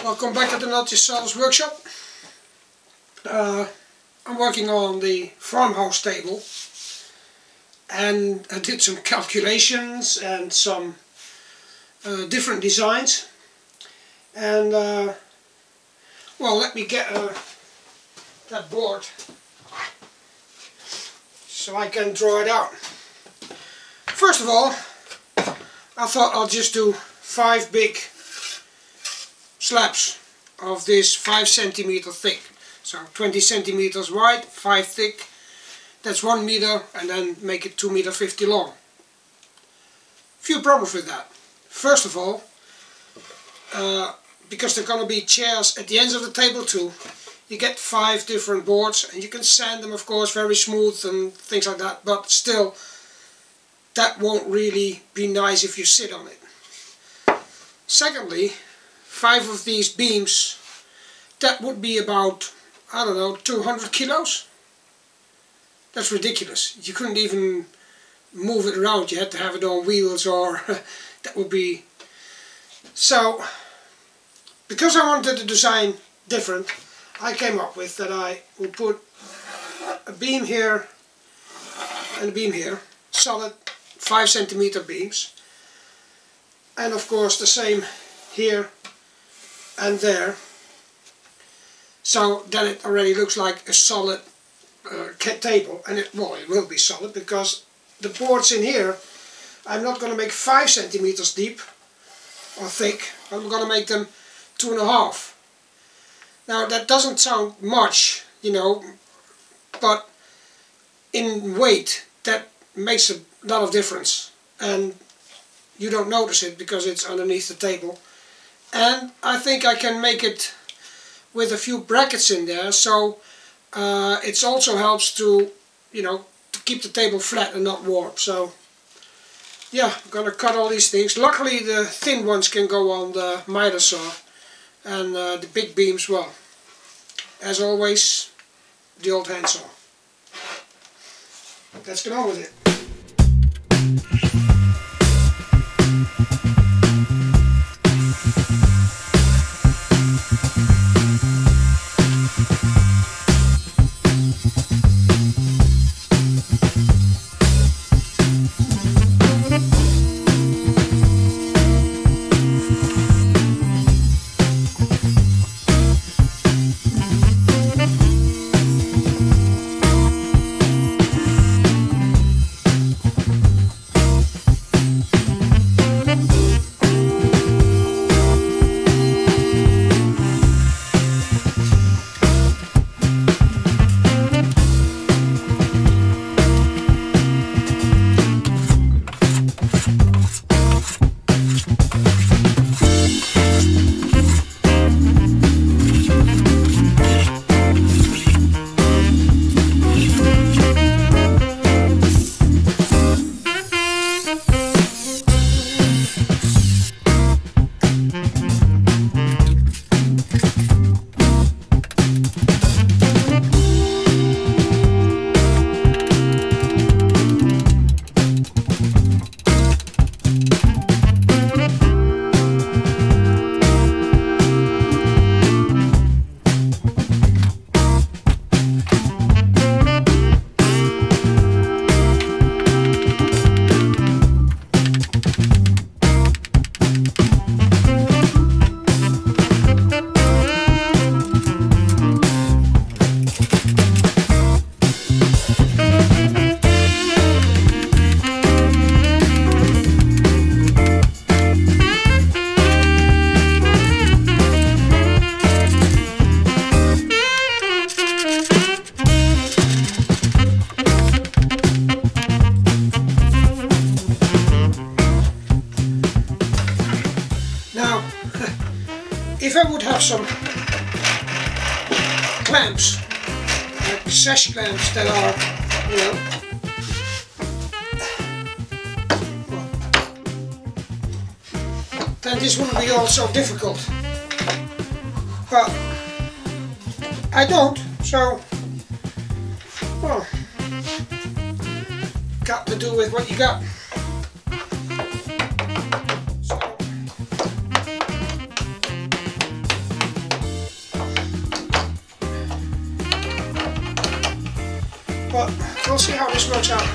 Welcome back to the Just Sawdust workshop. I'm working on the Farmhouse Table, and I did some calculations and some different designs, and well, let me get that board so I can draw it out. First of all, I thought I'll just do 5 big slabs of this 5 centimeter thick. So 20 centimeters wide, 5 thick. That's 1 meter, and then make it 2.50 meters long. Few problems with that. First of all, because there are going to be chairs at the ends of the table too, you get 5 different boards, and you can sand them, of course, very smooth and things like that, but still, that won't really be nice if you sit on it. Secondly, 5 of these beams, that would be about, I don't know, 200 kilos. That's ridiculous. You couldn't even move it around. You had to have it on wheels, or that would be... So, because I wanted the design different, I came up with that I will put a beam here and a beam here, solid 5 centimeter beams, and of course the same here and there, so then it already looks like a solid table, and it will be solid, because the boards in here I'm not going to make 5 centimeters deep or thick. I'm going to make them 2.5. Now that doesn't sound much, you know, but in weight that makes a lot of difference, and you don't notice it because it's underneath the table. And I think I can make it with a few brackets in there, so it also helps to, you know, to keep the table flat and not warp. So yeah, I'm gonna cut all these things. Luckily the thin ones can go on the miter saw, and the big beams, well, as always, the old hand saw. Let's get on with it. If I would have some clamps, like sash clamps that are, you know, then this wouldn't be all so difficult. But I don't, so, well, got to do with what you got. but we'll see how this works out.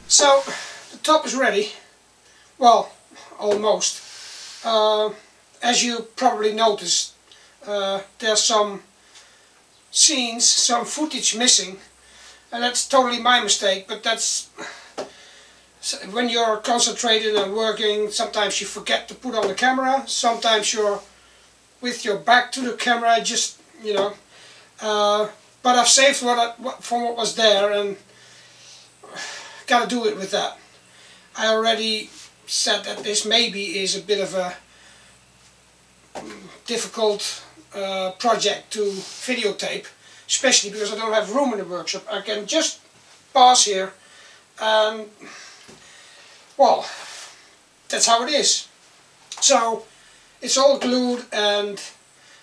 So the top is ready, well, almost. As you probably noticed, there's some scenes, some footage missing, and that's totally my mistake, but that's when you're concentrated and working, sometimes you forget to put on the camera, sometimes you're with your back to the camera, just, you know, but I've saved from what was there, and gotta do it with that. I already said that this maybe is a bit of a difficult project to videotape, especially because I don't have room in the workshop. I can just pause here and, well, that's how it is. So it's all glued, and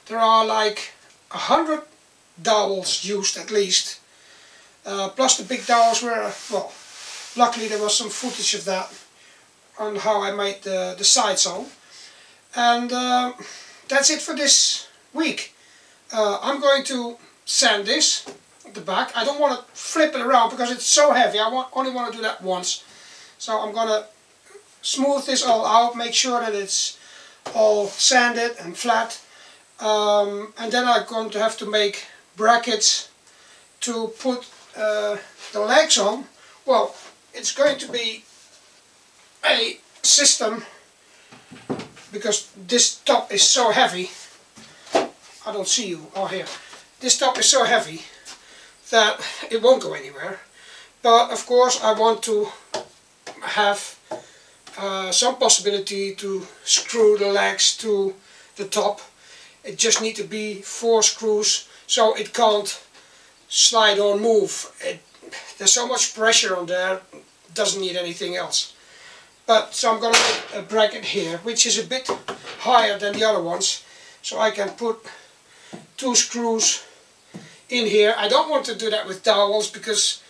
there are like 100 dowels used at least, plus the big dowels were, well, luckily there was some footage of that on how I made the sides on. And that's it for this week. I'm going to sand this at the back. I don't want to flip it around because it's so heavy. I only want to do that once. So I'm going to smooth this all out, make sure that it's all sanded and flat. And then I'm going to have to make brackets to put the legs on. Well, it's going to be a system, because this top is so heavy. I don't see you. Oh, here. This top is so heavy that it won't go anywhere. But of course I want to have some possibility to screw the legs to the top. It just need to be 4 screws, so it can't slide or move. There's so much pressure on there, it doesn't need anything else. But so I'm going to make a bracket here, which is a bit higher than the other ones, so I can put 2 screws in here. I don't want to do that with dowels, because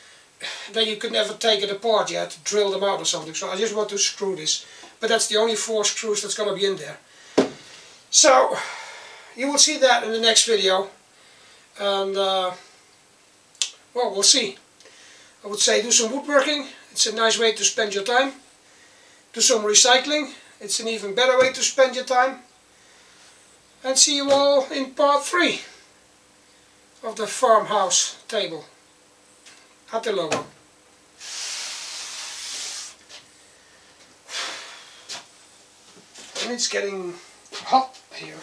then you could never take it apart. You have to drill them out or something. So I just want to screw this, but that's the only 4 screws that's going to be in there. So you will see that in the next video, and well, we'll see. I would say do some woodworking, it's a nice way to spend your time. Do some recycling, it's an even better way to spend your time. And see you all in part 3 of the Farmhouse Table. Hasta luego. And it's getting hot here.